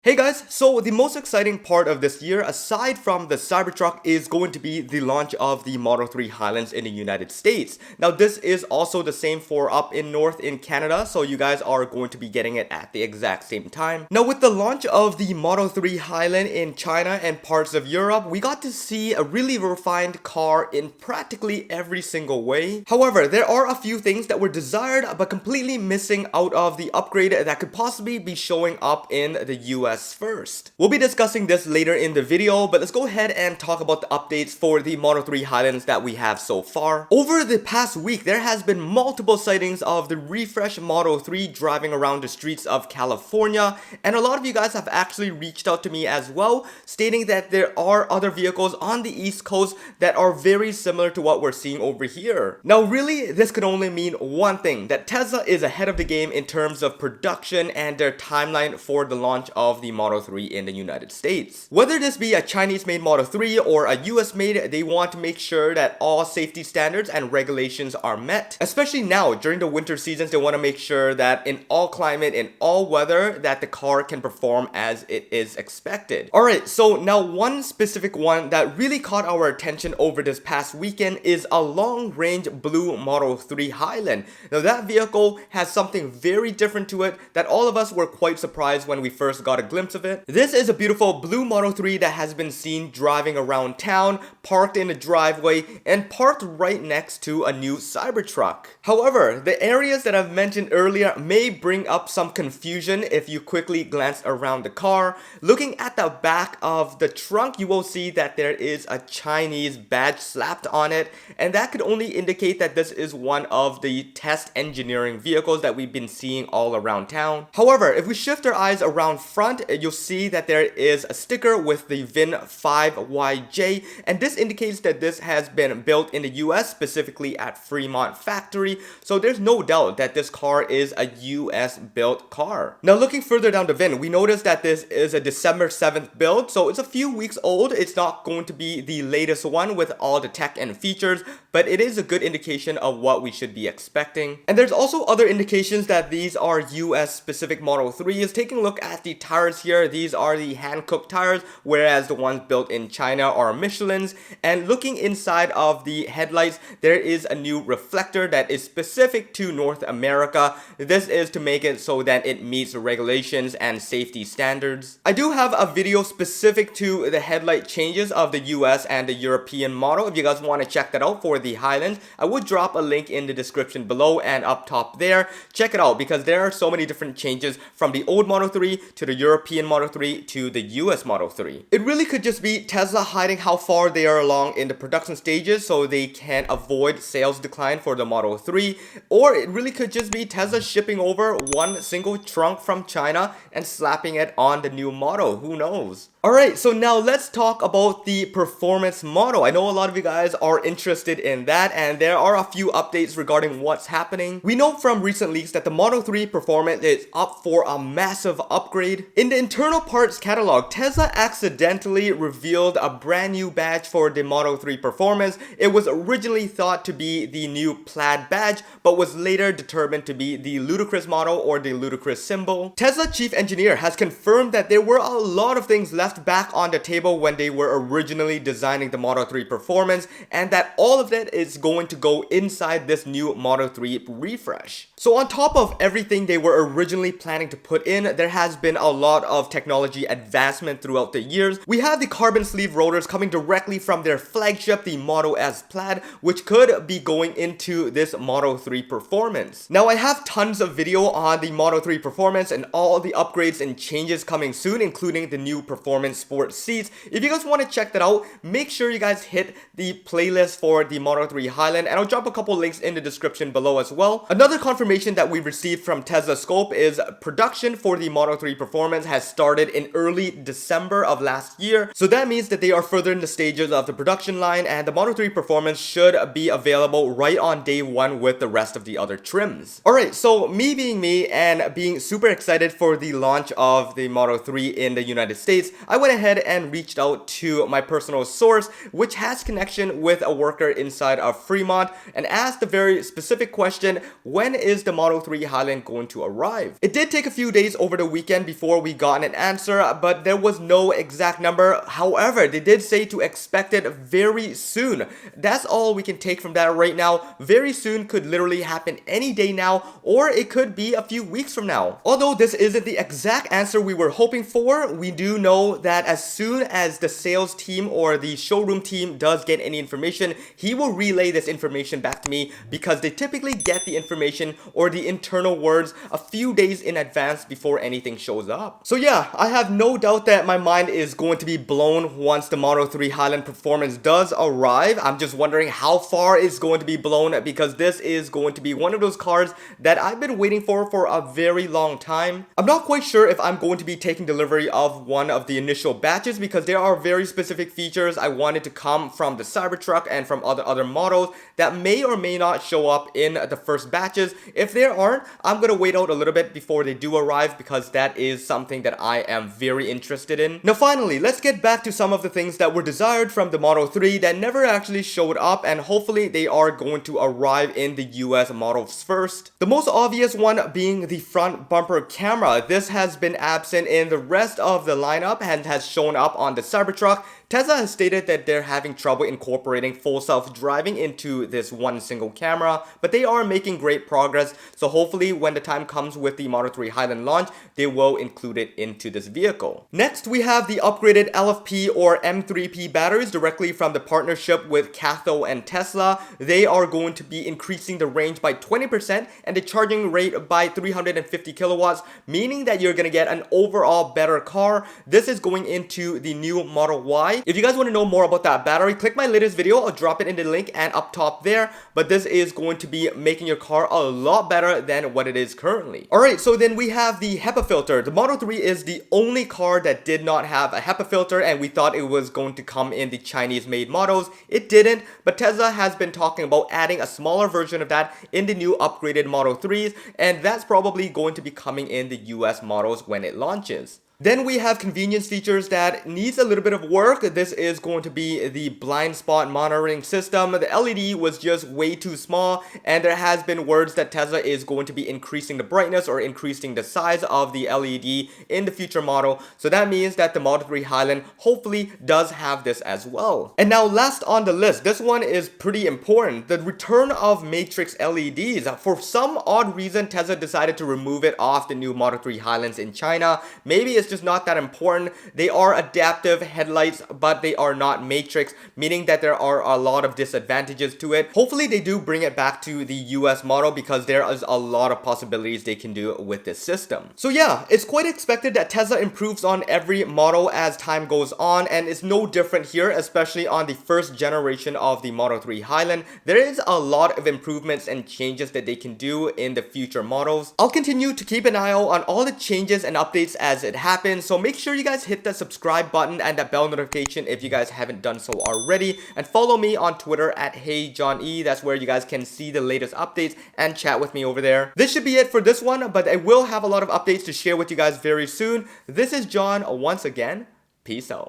Hey guys, so the most exciting part of this year, aside from the Cybertruck, is going to be the launch of the Model 3 Highlands in the United States. Now this is also the same for up in north in Canada, so you guys are going to be getting it at the exact same time. Now with the launch of the Model 3 Highland in China and parts of Europe, we got to see a really refined car in practically every single way. However, there are a few things that were desired but completely missing out of the upgrade that could possibly be showing up in the US first. We'll be discussing this later in the video, but let's go ahead and talk about the updates for the Model 3 Highlands that we have so far. Over the past week, there has been multiple sightings of the refreshed Model 3 driving around the streets of California, and a lot of you guys have actually reached out to me as well, stating that there are other vehicles on the East Coast that are very similar to what we're seeing over here. Now really, this could only mean one thing, that Tesla is ahead of the game in terms of production and their timeline for the launch of the Model 3 in the United States. Whether this be a Chinese-made Model 3 or a US-made, they want to make sure that all safety standards and regulations are met. Especially now, during the winter seasons, they want to make sure that in all climate, in all weather, that the car can perform as it is expected. Alright, so now one specific one that really caught our attention over this past weekend is a long-range blue Model 3 Highland. Now that vehicle has something very different to it that all of us were quite surprised when we first got a glimpse of it. This is a beautiful blue Model 3 that has been seen driving around town, parked in a driveway, and parked right next to a new Cybertruck. However, the areas that I've mentioned earlier may bring up some confusion if you quickly glance around the car. Looking at the back of the trunk, you will see that there is a Chinese badge slapped on it, and that could only indicate that this is one of the test engineering vehicles that we've been seeing all around town. However, if we shift our eyes around front, you'll see that there is a sticker with the VIN 5YJ, and this indicates that this has been built in the US, specifically at Fremont factory, so there's no doubt that this car is a US built car. Now looking further down the VIN, we notice that this is a December 7th build, so it's a few weeks old. It's not going to be the latest one with all the tech and features, but it is a good indication of what we should be expecting. And there's also other indications that these are US specific Model 3s. Taking a look at the tires here, these are the hand-cooked tires, whereas the ones built in China are Michelin's. And looking inside of the headlights, there is a new reflector that is specific to North America. This is to make it so that it meets regulations and safety standards. I do have a video specific to the headlight changes of the US and the European model. If you guys want to check that out for the Highland, I would drop a link in the description below and up top there. Check it out because there are so many different changes from the old Model 3 to the European Model 3 to the US Model 3. It really could just be Tesla hiding how far they are along in the production stages so they can avoid sales decline for the Model 3, or it really could just be Tesla shipping over one single trunk from China and slapping it on the new model. Who knows? Alright, so now let's talk about the performance model. I know a lot of you guys are interested in that, and there are a few updates regarding what's happening. We know from recent leaks that the Model 3 performance is up for a massive upgrade. In the internal parts catalog, Tesla accidentally revealed a brand new badge for the Model 3 performance. It was originally thought to be the new plaid badge, but was later determined to be the ludicrous model or the ludicrous symbol. Tesla chief engineer has confirmed that there were a lot of things left back on the table when they were originally designing the Model 3 performance, and that all of that is going to go inside this new Model 3 refresh. So on top of everything they were originally planning to put in, there has been a lot of technology advancement throughout the years. We have the carbon sleeve rotors coming directly from their flagship, the Model S Plaid, which could be going into this Model 3 performance. Now I have tons of video on the Model 3 performance and all the upgrades and changes coming soon, including the new performance sport seats. If you guys want to check that out, make sure you guys hit the playlist for the Model 3 Highland, and I'll drop a couple links in the description below as well. Another confirmation that we received from Tesla Scope is production for the Model 3 performance has started in early December of last year, so that means that they are further in the stages of the production line, and the Model 3 performance should be available right on day one with the rest of the other trims. Alright, so me being me and being super excited for the launch of the Model 3 in the United States, I went ahead and reached out to my personal source, which has connection with a worker inside of Fremont, and asked a very specific question: when is the Model 3 Highland going to arrive? It did take a few days over the weekend before we we got an answer, but there was no exact number. However, they did say to expect it very soon. That's all we can take from that right now. Very soon could literally happen any day now, or it could be a few weeks from now. Although this isn't the exact answer we were hoping for, we do know that as soon as the sales team or the showroom team does get any information, he will relay this information back to me, because they typically get the information or the internal words a few days in advance before anything shows up. So yeah, I have no doubt that my mind is going to be blown once the Model 3 Highland Performance does arrive. I'm just wondering how far it's going to be blown, because this is going to be one of those cars that I've been waiting for a very long time. I'm not quite sure if I'm going to be taking delivery of one of the initial batches, because there are very specific features I wanted to come from the Cybertruck and from other models that may or may not show up in the first batches. If there aren't, I'm gonna wait out a little bit before they do arrive, because that is something that I am very interested in. Now finally, let's get back to some of the things that were desired from the Model 3 that never actually showed up, and hopefully they are going to arrive in the US models first. The most obvious one being the front bumper camera. This has been absent in the rest of the lineup and has shown up on the Cybertruck. Tesla has stated that they're having trouble incorporating full self-driving into this one single camera, but they are making great progress, so hopefully when the time comes with the Model 3 Highland launch, they will include it into this vehicle. Next, we have the upgraded LFP or M3P batteries directly from the partnership with Catho and Tesla. They are going to be increasing the range by 20% and the charging rate by 350 kilowatts, meaning that you're gonna get an overall better car. This is going into the new Model Y. If you guys want to know more about that battery, click my latest video. I'll drop it in the link and up top there. But this is going to be making your car a lot better than what it is currently. Alright, so then we have the HEPA filter. The Model 3 is the only car that did not have a HEPA filter, and we thought it was going to come in the Chinese made models. It didn't, but Tesla has been talking about adding a smaller version of that in the new upgraded Model 3s, and that's probably going to be coming in the US models when it launches. Then we have convenience features that needs a little bit of work. This is going to be the blind spot monitoring system. The LED was just way too small, and there has been words that Tesla is going to be increasing the brightness or increasing the size of the LED in the future model. So that means that the Model 3 Highland hopefully does have this as well. And now last on the list, this one is pretty important. The return of matrix LEDs. For some odd reason, Tesla decided to remove it off the new Model 3 Highlands in China. Maybe it's just not that important. They are adaptive headlights, but they are not matrix, meaning that there are a lot of disadvantages to it. Hopefully they do bring it back to the US model, because there is a lot of possibilities they can do with this system. So yeah, it's quite expected that Tesla improves on every model as time goes on, and it's no different here, especially on the first generation of the Model 3 Highland. There is a lot of improvements and changes that they can do in the future models. I'll continue to keep an eye out on all the changes and updates as it happens. So make sure you guys hit that subscribe button and that bell notification if you guys haven't done so already, and follow me on Twitter at HeyJohnE. That's where you guys can see the latest updates and chat with me over there. This should be it for this one, but I will have a lot of updates to share with you guys very soon. This is John once again. Peace out.